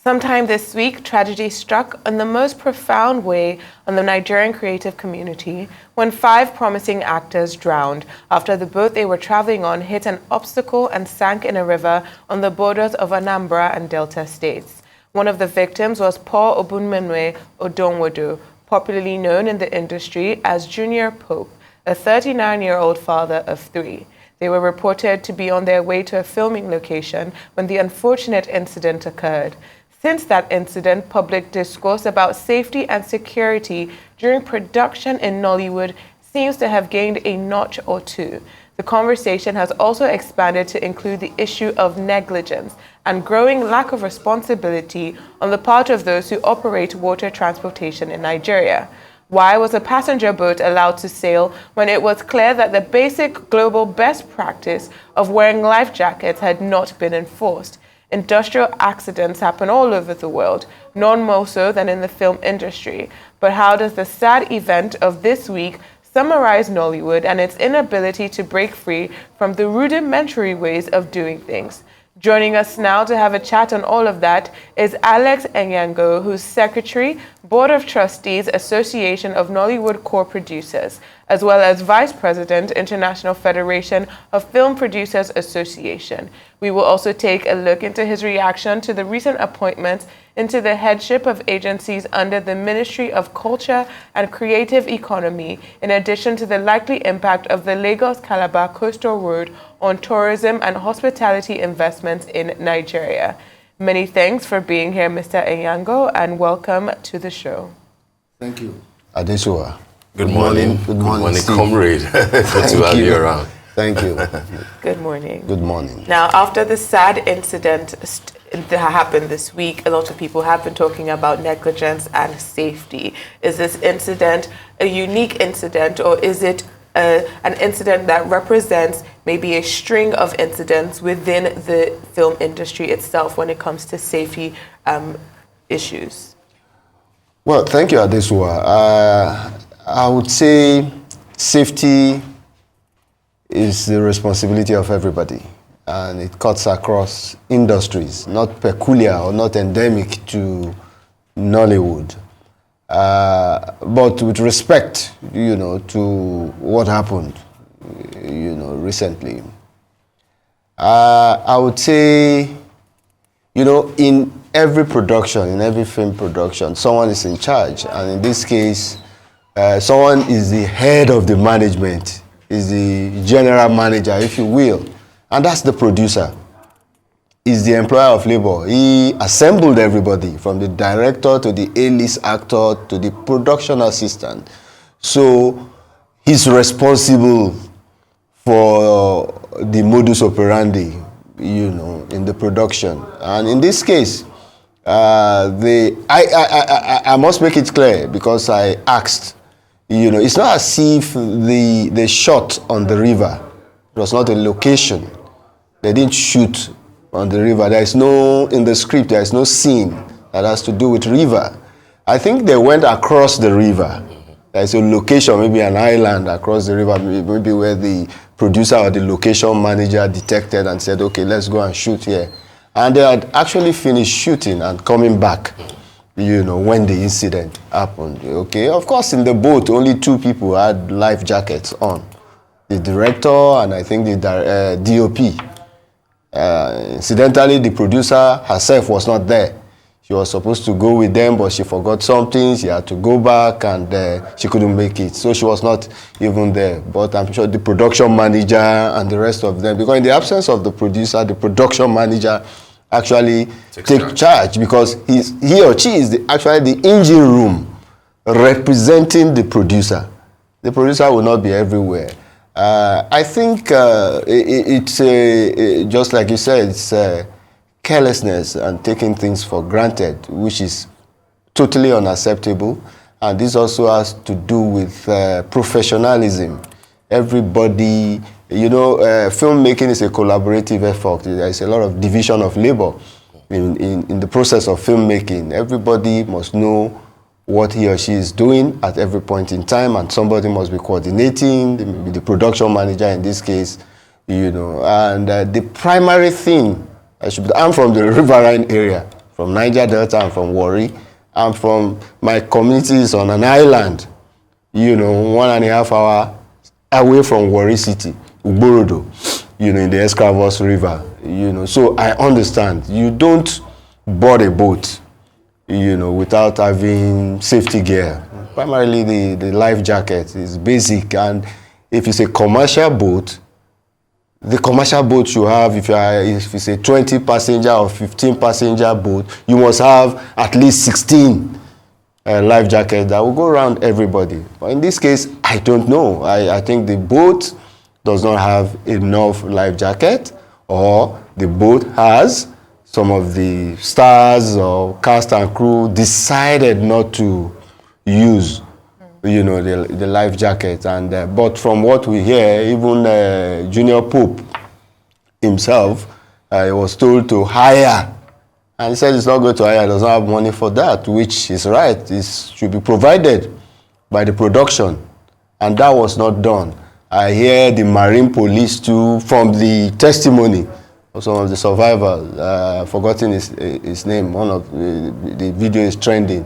Sometime this week, tragedy struck in the most profound way on the Nigerian creative community when 5 promising actors drowned after the boat they were traveling on hit an obstacle and sank in a river on the borders of Anambra and Delta states. One of the victims was Paul Obunmenwe Odonwodo, popularly known in the industry as Junior Pope, a 39-year-old father of 3. They were reported to be on their way to a filming location when the unfortunate incident occurred. Since that incident, public discourse about safety and security during production in Nollywood seems to have gained a notch or two. The conversation has also expanded to include the issue of negligence and growing lack of responsibility on the part of those who operate water transportation in Nigeria. Why was a passenger boat allowed to sail when it was clear that the basic global best practice of wearing life jackets had not been enforced? Industrial accidents happen all over the world, none more so than in the film industry. But how does the sad event of this week summarize Nollywood and its inability to break free from the rudimentary ways of doing things? Joining us now to have a chat on all of that is Alex Eyengho, who's Secretary, Board of Trustees, Association of Nollywood Core Producers, as well as Vice President, International Federation of Film Producers Association. We will also take a look into his reaction to the recent appointments into the headship of agencies under the Ministry of Culture and Creative Economy, in addition to the likely impact of the Lagos-Calabar Coastal Road on tourism and hospitality investments in Nigeria. Many thanks for being here, Mr. Eyengho, and welcome to the show. Thank you. Adesua. Good morning. Good morning, comrade. Good to have you around. Thank you. Good morning. Good morning. Now, after the sad incident that happened this week, a lot of people have been talking about negligence and safety. Is this incident a unique incident, or is it an incident that represents maybe a string of incidents within the film industry itself when it comes to safety issues? Well, thank you, Adesua. I would say safety is the responsibility of everybody, and it cuts across industries, not peculiar or not endemic to Nollywood. But with respect, to what happened, recently, I would say, in every production, in every film production, someone is in charge, and in this case, someone is the head of the management, is the general manager, if you will, and that's the producer. Is the employer of labor. He assembled everybody from the director to the A-list actor to the production assistant. So he's responsible for the modus operandi, in the production. And in this case, I must make it clear because I asked, it's not as if the shot on the river, it was not a location. They didn't shoot on the river. There is no, in the script, there is no scene that has to do with river. I think they went across the river. There is a location, maybe an island across the river, maybe where the producer or the location manager detected and said, okay, let's go and shoot here. And they had actually finished shooting and coming back, when the incident happened. Okay, of course, in the boat, only 2 people had life jackets on. The director and I think the DOP. Incidentally, the producer herself was not there. She was supposed to go with them, but she forgot something. She had to go back, and she couldn't make it. So she was not even there. But I'm sure the production manager and the rest of them, because in the absence of the producer, the production manager actually take charge because he or she is actually the engine room representing the producer. The producer will not be everywhere. I think it's just like you said, it's carelessness and taking things for granted, which is totally unacceptable. And this also has to do with professionalism. Everybody, filmmaking is a collaborative effort. There is a lot of division of labor in the process of filmmaking. Everybody must know what he or she is doing at every point in time, and somebody must be coordinating, the production manager in this case, and the primary thing, I'm from the riverine area, from Niger Delta, I'm from Warri. I'm from, my community is on an island, you know, 1.5 hour away from Warri City, Ugborodo, you know, in the Escravos River, you know. So I understand. You don't board a boat, you know, without having safety gear. Primarily the life jacket is basic, and if it's a commercial boat, the commercial boat you have, if it's a 20 passenger or 15 passenger boat, you must have at least 16 life jackets that will go around everybody. But in this case, I don't know. I think the boat does not have enough life jacket, or the boat has, some of the stars or cast and crew decided not to use, you know, the life jacket. And but from what we hear, even Junior Pope himself, he was told to hire, and he said he's not going to hire, doesn't have money for that, which is right. It should be provided by the production, and that was not done. I hear the Marine Police too, from the testimony of some of the survivors, forgotten his name, one of the video is trending,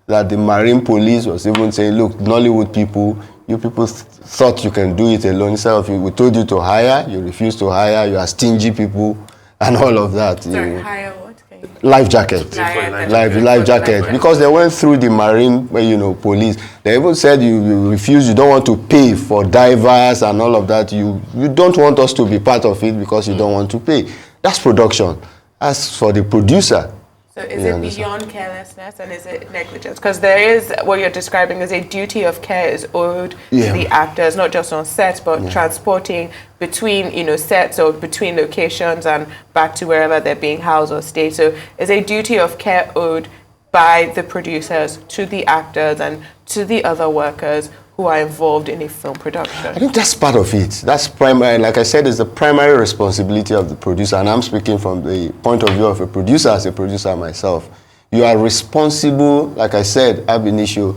that the Marine Police was even saying, look, Nollywood people, you people thought you can do it alone. Instead of, we told you to hire, you refused to hire, you are stingy people, and all of that. Sorry, hire what? Life jacket. Life jacket. Because they went through the Marine, you know, police. They even said you refuse, you don't want to pay for divers and all of that. You don't want us to be part of it because you don't want to pay. That's production. As for the producer. So is it beyond carelessness, and is it negligence? Because there is, what you're describing is a duty of care is owed to the actors, not just on sets, but transporting between, you know, sets or between locations and back to wherever they're being housed or stayed. So is a duty of care owed by the producers to the actors and to the other workers who are involved in a film production? I think that's part of it. That's primary, like I said, it's the primary responsibility of the producer, and I'm speaking from the point of view of a producer, as a producer myself. You are responsible, like I said, ab initio,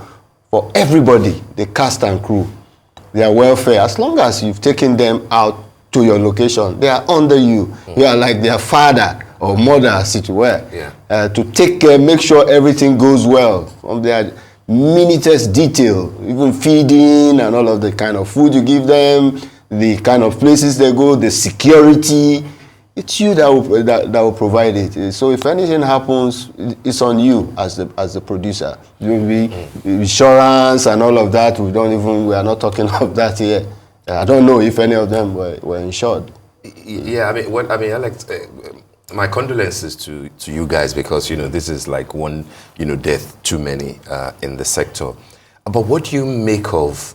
for everybody, the cast and crew, their welfare. As long as you've taken them out to your location, they are under you. You are like their father or mother, as it were, to take care, make sure everything goes well from their minutest detail, even feeding and all of the kind of food you give them, the kind of places they go, the security. It's you that will provide it. So if anything happens, it's on you as the producer. You be insurance and all of that. We are not talking of that here. I don't know if any of them were insured. Yeah, Alex, my condolences to you guys, because, you know, this is like one, you know, death too many in the sector. But what do you make of,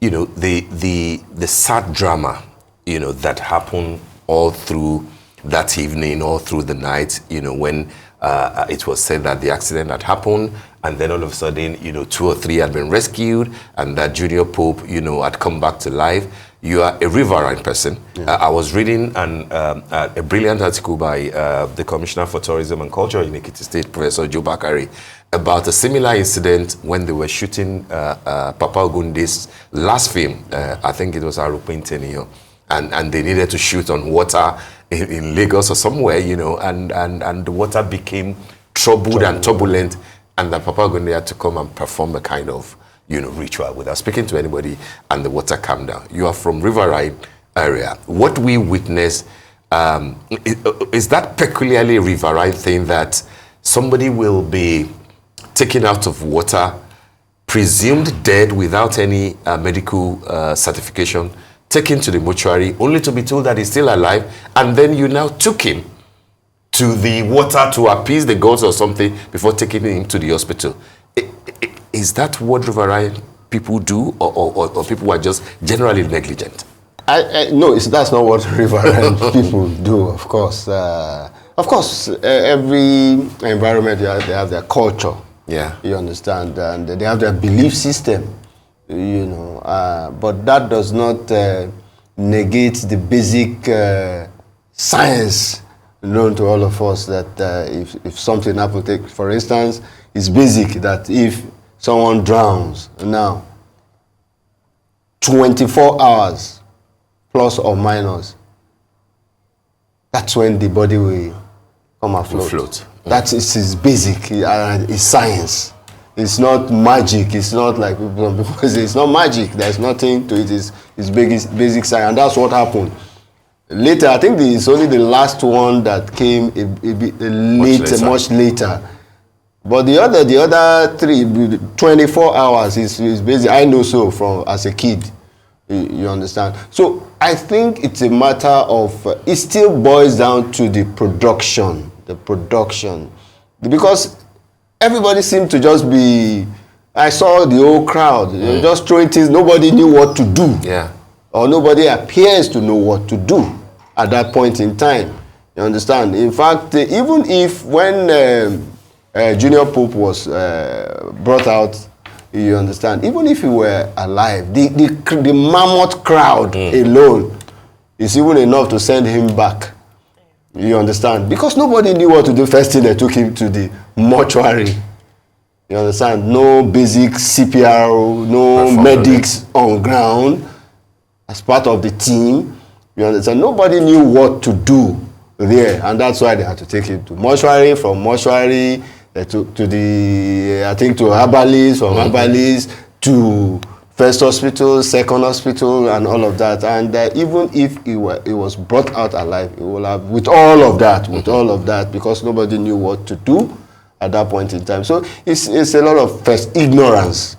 you know, the sad drama, you know, that happened all through that evening, all through the night, you know, when it was said that the accident had happened, and then all of a sudden, you know, 2 or 3 had been rescued, and that Junior Pope, you know, had come back to life. You are a riverine person. I was reading a brilliant article by the Commissioner for Tourism and Culture in Ekiti State, Professor Joe Bakari, about a similar incident when they were shooting Papa Ogunde's last film. I think it was Arupin Tenio, and they needed to shoot on water in Lagos or somewhere, you know, and the water became troubled and turbulent, and that Papa Ogunde had to come and perform a kind of, you know, ritual without speaking to anybody, and the water calmed down. You are from riverine area. What we witness, is that peculiarly riverine thing that somebody will be taken out of water, presumed dead without any medical certification, taken to the mortuary, only to be told that he's still alive, and then you now took him to the water to appease the gods or something before taking him to the hospital? Is that what riverine people do, or people are just generally negligent? No, that's not what riverine people do, of course. Every environment, they have their culture. Yeah. You understand? And they have their belief system, you know. But that does not negate the basic science known to all of us, that if something happens, take, for instance, it's basic that if someone drowns now, 24 hours plus or minus, that's when the body will come afloat. Float. That is basic. It's science. It's not magic. It's not like people say it's not magic. There's nothing to it. It's basic science, and that's what happened. Later, I think it's only the last one that came much later. But the other 24 hours is basic. I know so from as a kid. You understand? So I think it's a matter of it still boils down to the production, because everybody seemed to just be. I saw the whole crowd just throwing things. Nobody knew what to do. Yeah. Or nobody appears to know what to do at that point in time. You understand? In fact, even if when Junior Pope was brought out, you understand, even if he were alive, the mammoth crowd alone is even enough to send him back. You understand? Because nobody knew what to do. First thing, they took him to the mortuary. You understand? No basic CPR, no medics on ground as part of the team. You understand? Nobody knew what to do there, and that's why they had to take him to mortuary. From mortuary to the, I think, to herbalist, from herbalist to first hospital, second hospital, and all of that. And even if he was brought out alive, he will have with all of that, because nobody knew what to do at that point in time. So it's a lot of first ignorance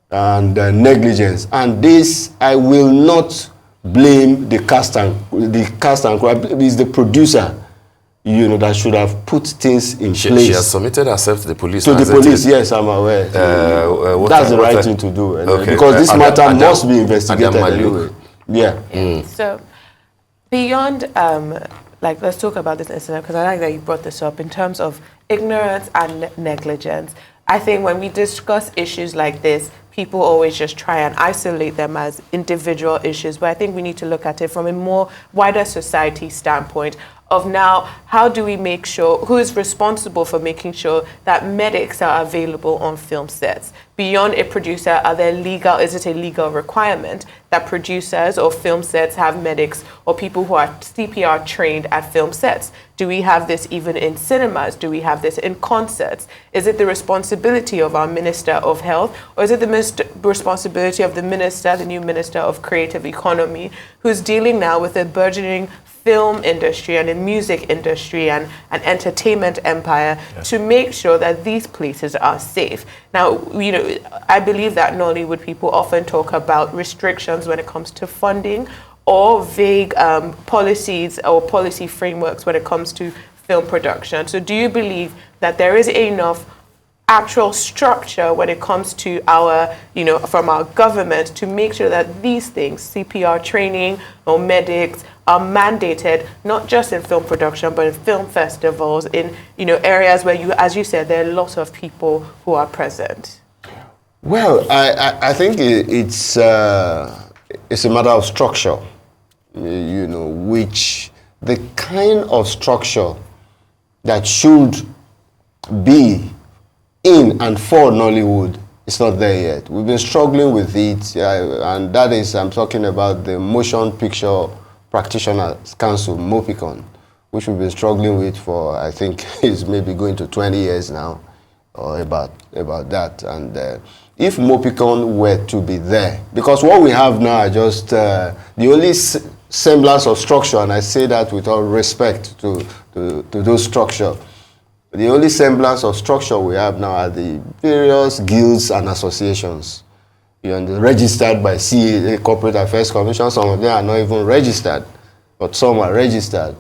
and negligence. And this, I will not blame the cast and crew. It's the producer, that should have put things in place. She has submitted herself to the police. To the police, yes, I'm aware. That's the right thing to do. Okay. Because this matter must be investigated anyway. Yeah. So, beyond, let's talk about this incident, because I like that you brought this up in terms of ignorance and negligence. I think when we discuss issues like this, people always just try and isolate them as individual issues, but I think we need to look at it from a more wider society standpoint of now, how do we make sure, who is responsible for making sure that medics are available on film sets? Beyond a producer, is it a legal requirement that producers or film sets have medics or people who are CPR trained at film sets? Do we have this even in cinemas? Do we have this in concerts? Is it the responsibility of our Minister of Health, or is it the responsibility of the new Minister of Creative Economy, who's dealing now with a burgeoning film industry and the music industry and an entertainment empire to make sure that these places are safe? Now, I believe that Nollywood people often talk about restrictions when it comes to funding or vague policies or policy frameworks when it comes to film production. So do you believe that there is enough actual structure when it comes to our, from our government to make sure that these things, CPR training or medics, are mandated, not just in film production, but in film festivals, in areas where as you said, there are lots of people who are present? Well, I think it's a matter of structure, which the kind of structure that should be in and for Nollywood is not there yet. We've been struggling with it, and that is, I'm talking about the Motion Picture Practitioners Council, MOPICON, which we've been struggling with for, I think, is maybe going to 20 years now, or about that. And if MOPICON were to be there, because what we have now are just the only semblance of structure, and I say that with all respect to those structure. The only semblance of structure we have now are the various guilds and associations. Registered by CA, Corporate Affairs Commission. Some of them are not even registered, but some are registered.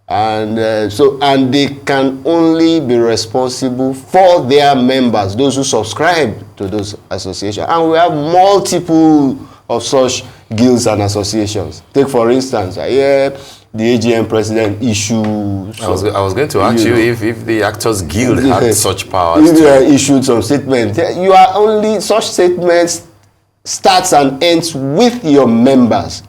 And and they can only be responsible for their members, those who subscribe to those associations. And we have multiple of such guilds and associations. Take, for instance, the AGM president issued. I was going to ask you if the Actors Guild had such powers. If they issued some statements, you are only such statements starts and ends with your members,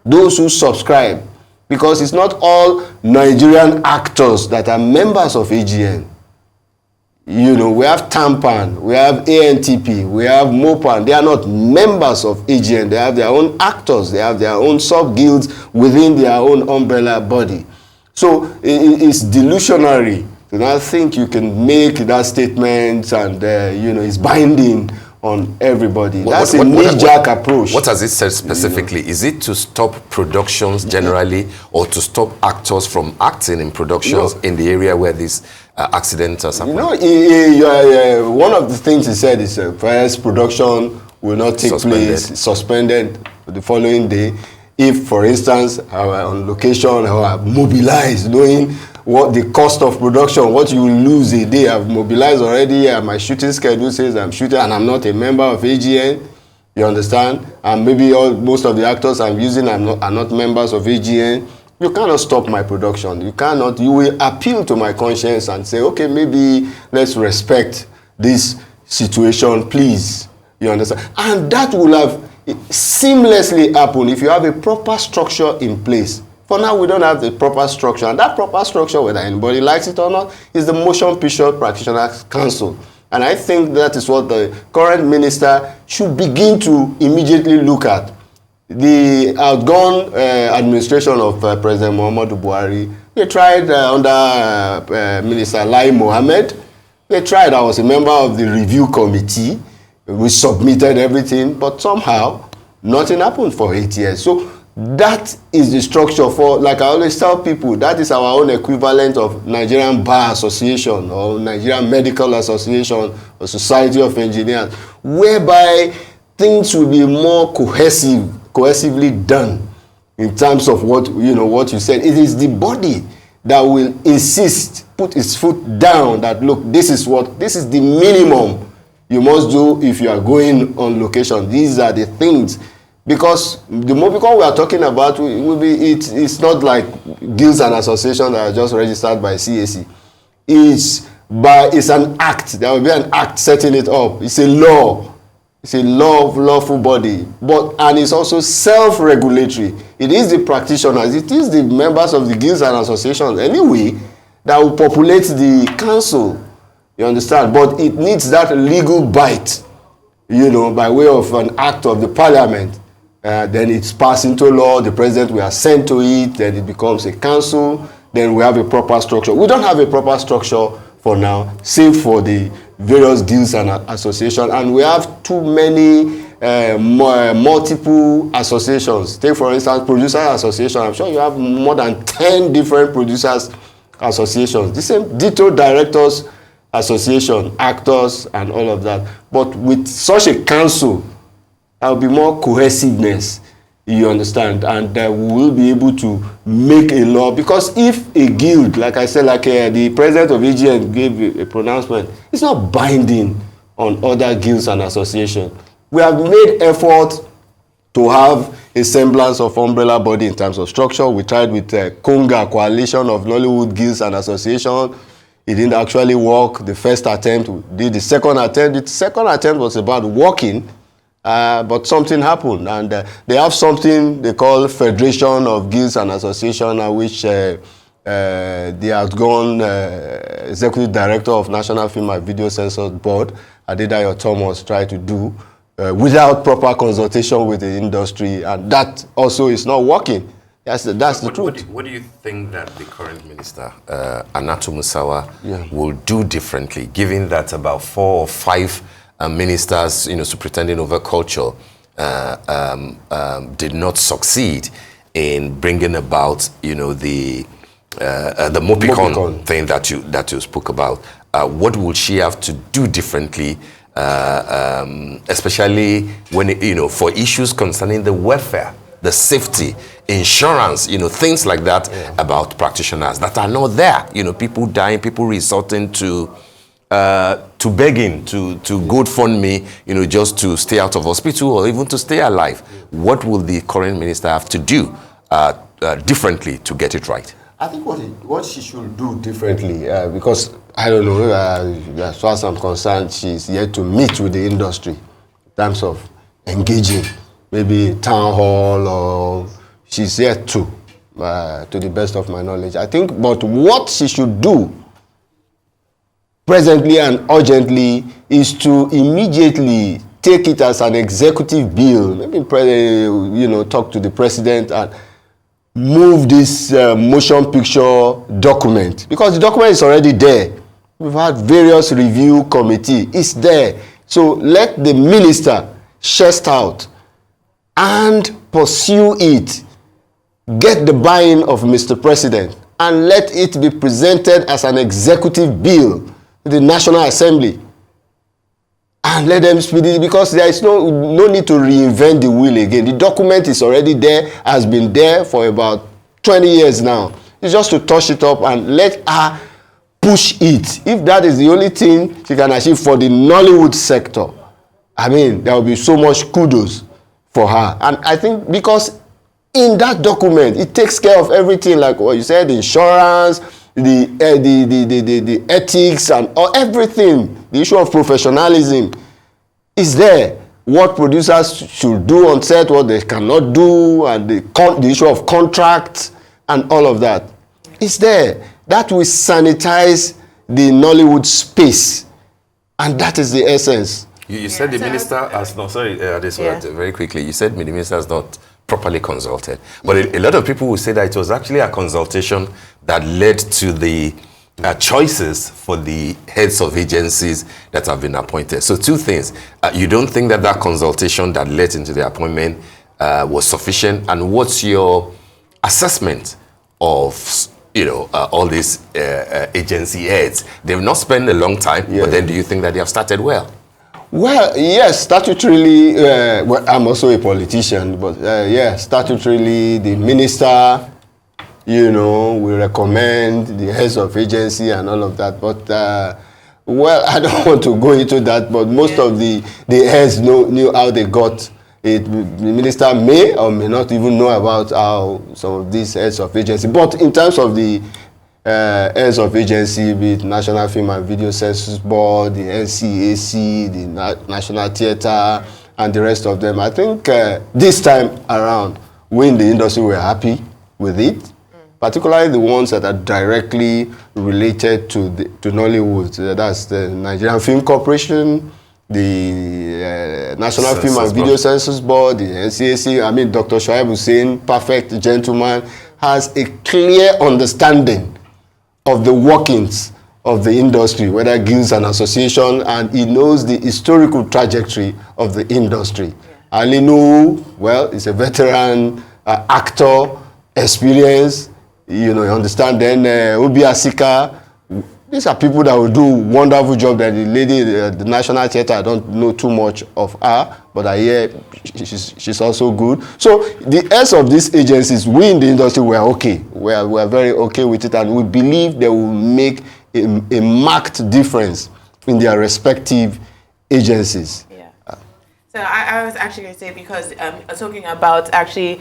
those who subscribe, because it's not all Nigerian actors that are members of AGN. We have TAMPAN, we have ANTP, we have MOPAN. They are not members of AGN. They have their own actors. They have their own sub-guilds within their own umbrella body. So it's delusionary. And I think you can make that statement and, it's binding on everybody. That's a knee-jerk approach. What has it said specifically? Is it to stop productions generally or to stop actors from acting in productions in the area where these accidents are happening? One of the things he said is first production will not take place, suspended the following day. If, for instance, on location or mobilized, knowing what the cost of production, what you will lose a day. I've mobilized already, my shooting schedule says I'm shooting and I'm not a member of AGN, you understand? And maybe most of the actors I'm using are not members of AGN. You cannot stop my production. You will appeal to my conscience and say, okay, maybe let's respect this situation, please. You understand? And that will have seamlessly happen if you have a proper structure in place. For now, we don't have the proper structure. And that proper structure, whether anybody likes it or not, is the Motion Picture Practitioners Council. And I think that is what the current minister should begin to immediately look at. The outgone administration of President Muhammadu Buhari, they tried under Minister Lai Mohammed. They tried. I was a member of the review committee. We submitted everything, but somehow nothing happened for 8 years. So that is the structure for, like I always tell people, that is our own equivalent of Nigerian Bar Association or Nigerian Medical Association or Society of Engineers, whereby things will be more cohesively done in terms of what you said. It is the body that will insist, put its foot down that, look, this is the minimum you must do if you are going on location. These are the things. Because the Mobicon we are talking about it's not like guilds and associations that are just registered by CAC. It's an act. There will be an act setting it up. It's a law. It's a lawful body. And it's also self-regulatory. It is the practitioners. It is the members of the guilds and associations anyway that will populate the council. You understand? But it needs that legal bite, by way of an act of the parliament. Then it's passed into law, the president will assent to it, then it becomes a council, then we have a proper structure. We don't have a proper structure for now, save for the various guilds and associations, and we have too many multiple associations. Take, for instance, Producers Association. I'm sure you have more than 10 different producers associations. The same ditto Directors Association, actors, and all of that. But with such a council, there will be more cohesiveness, you understand, and we will be able to make a law. Because if a guild, like I said, the president of AGN gave a pronouncement, it's not binding on other guilds and associations. We have made effort to have a semblance of umbrella body in terms of structure. We tried with Konga, Coalition of Nollywood Guilds and Associations. It didn't actually work. The first attempt, we did the second attempt. The second attempt was about working. But something happened, and they have something they call Federation of Guilds and Associations, which the outgone Executive Director of National Film and Video Censors Board, Adedayo Thomas, tried to do without proper consultation with the industry, and that also is not working. That's the truth. What do you think that the current minister, Anatu Musawa, will do differently, given that about 4 or 5 ministers, superintending over culture, did not succeed in bringing about, the Mopicon thing that you spoke about? What will she have to do differently, especially when for issues concerning the welfare, the safety, insurance, things like that about practitioners that are not there? People dying, people resorting to begging, to GoFundMe, just to stay out of hospital or even to stay alive. What will the current minister have to do differently to get it right? I think what she should do differently, because I don't know, as far as I'm concerned, she's yet to meet with the industry in terms of engaging, maybe town hall, or she's yet to the best of my knowledge. I think, but what she should do presently and urgently is to immediately take it as an executive bill, maybe talk to the president and move this motion picture document, because the document is already there. We've had various review committee. It's there. So let the minister chest out and pursue it. Get the buy-in of Mr. President and let it be presented as an executive bill to the National Assembly. And let them speed it, because there is no need to reinvent the wheel again. The document is already there, has been there for about 20 years now. It's just to touch it up and let her push it. If that is the only thing she can achieve for the Nollywood sector, I mean, there will be so much kudos for her. And I think because in that document, it takes care of everything, like what you said, insurance, the ethics and everything. The issue of professionalism is there. What producers should do on set, what they cannot do, and the issue of contracts and all of that is there. That will sanitize the Nollywood space, and that is the essence. You said the minister has not, sorry, very quickly, you said the minister has not properly consulted. But a lot of people will say that it was actually a consultation that led to the choices for the heads of agencies that have been appointed. So two things. You don't think that that consultation that led into the appointment was sufficient? And what's your assessment of all these agency heads? They've not spent a long time, but then do you think that they have started well? Well, yes, statutorily, well, I'm also a politician, but yeah, statutorily, the minister, we recommend the heads of agency and all of that. But, well, I don't want to go into that, but most of the heads knew how they got it. The minister may or may not even know about how some of these heads of agency. But in terms of the heads of agency, be it National Film and Video Census Board, the NCAC, the National Theatre, and the rest of them, I think this time around, we in the industry were happy with it, particularly the ones that are directly related to Nollywood. That's the Nigerian Film Corporation, the National Film and Video Census Board, the NCAC. I mean, Dr. Shoaib Hussein, perfect gentleman, has a clear understanding of the workings of the industry, whether guilds and association, and he knows the historical trajectory of the industry. Ali Nuhu, well, he's a veteran actor, experience, you understand. Then Obi Asika, these are people that will do wonderful job. That the lady, the National Theatre, I don't know too much of her, but I hear she's also good. So the heads of these agencies, we in the industry, were okay. We're very okay with it, and we believe they will make a marked difference in their respective agencies. Yeah. So I was actually going to say, because talking about actually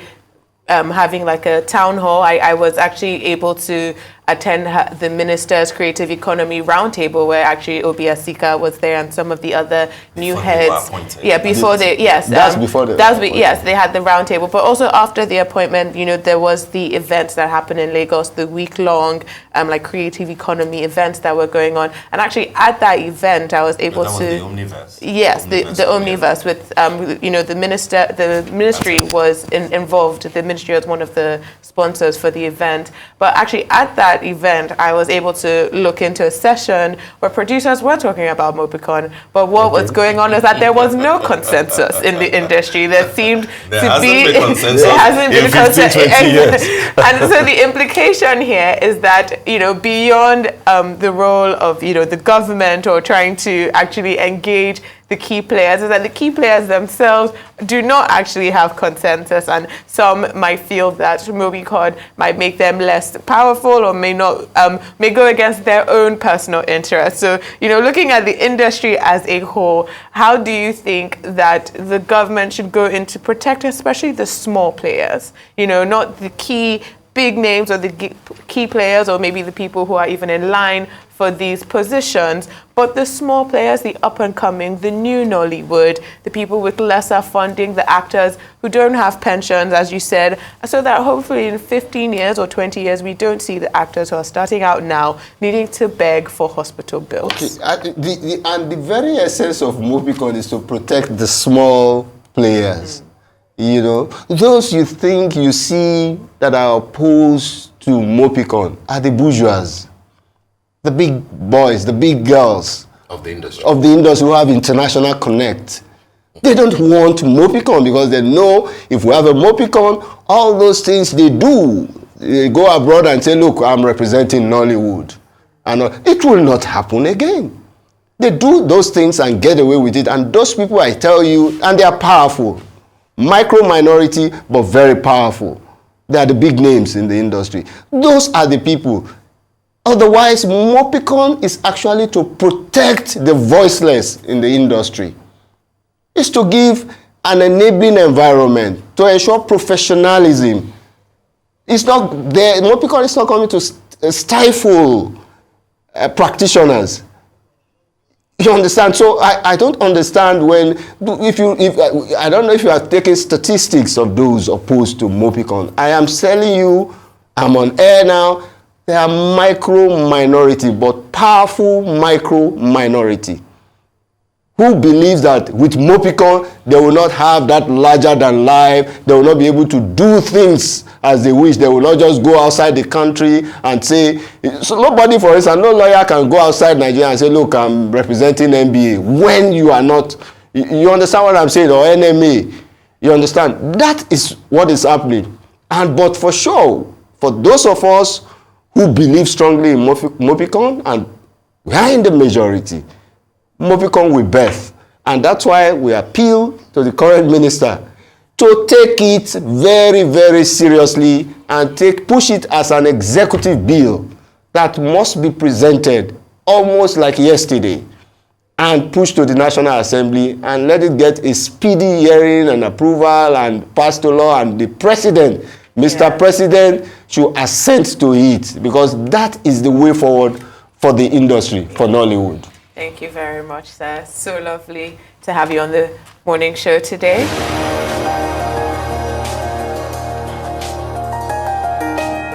having like a town hall, I was actually able to attend the Minister's Creative Economy Roundtable, where actually Obi Asika was there and some of the other new heads. Yeah, before they, yes. That's before the yes, they had the roundtable. But also after the appointment, there was the events that happened in Lagos, the week-long like creative economy events that were going on. And actually at that event, I was able to... the Omniverse. Yes, the Omniverse with, the ministry was involved. The ministry was one of the sponsors for the event. But actually at that event, I was able to look into a session where producers were talking about Mobicon, but what was going on is that there was no consensus in the industry. There seemed there to be... There hasn't been consensus in 15, 20 years. And so the implication here is that, beyond the role of, the government or trying to actually engage the key players, is that the key players themselves do not actually have consensus, and some might feel that Mobicon might make them less powerful or may not, may go against their own personal interests. So, looking at the industry as a whole, how do you think that the government should go in to protect especially the small players, not the key big names or the key players or maybe the people who are even in line for these positions, but the small players, the up-and-coming, the new Nollywood, the people with lesser funding, the actors who don't have pensions, as you said, so that hopefully in 15 years or 20 years, we don't see the actors who are starting out now needing to beg for hospital bills. Okay, and the very essence of Mobicon is to protect the small players. You know, those you think you see that are opposed to Mopicon are the bourgeois, the big boys, the big girls of the industry. Who have international connect. They don't want Mopicon because they know if we have a Mopicon, all those things they do, they go abroad and say, look, I'm representing Nollywood. And it will not happen again. They do those things and get away with it. And those people, I tell you, and they are powerful. Micro minority, but very powerful. They are the big names in the industry. Those are the people. Otherwise, Mopicon is actually to protect the voiceless in the industry. It's to give an enabling environment, to ensure professionalism. It's not there. Mopicon is not coming to stifle practitioners. You understand? So I don't understand when, I don't know if you are taking statistics of those opposed to Mopicon. I am telling you, I'm on air now, they are micro minority, but powerful micro minority, who believes that with Mopicon, they will not have that larger than life, they will not be able to do things as they wish, they will not just go outside the country and say, so nobody, for instance, no lawyer can go outside Nigeria and say, look, I'm representing NBA, when you are not, you understand what I'm saying, or NMA, you understand? That is what is happening. But for sure, for those of us who believe strongly in Mopicon, and we are in the majority, Mopicon will birth. And that's why we appeal to the current minister to take it very, very seriously and push it as an executive bill that must be presented almost like yesterday and pushed to the National Assembly and let it get a speedy hearing and approval and passed to law, and the president, Mr. President, should assent to it, because that is the way forward for the industry, for Nollywood. Thank you very much, sir. So lovely to have you on the morning show today.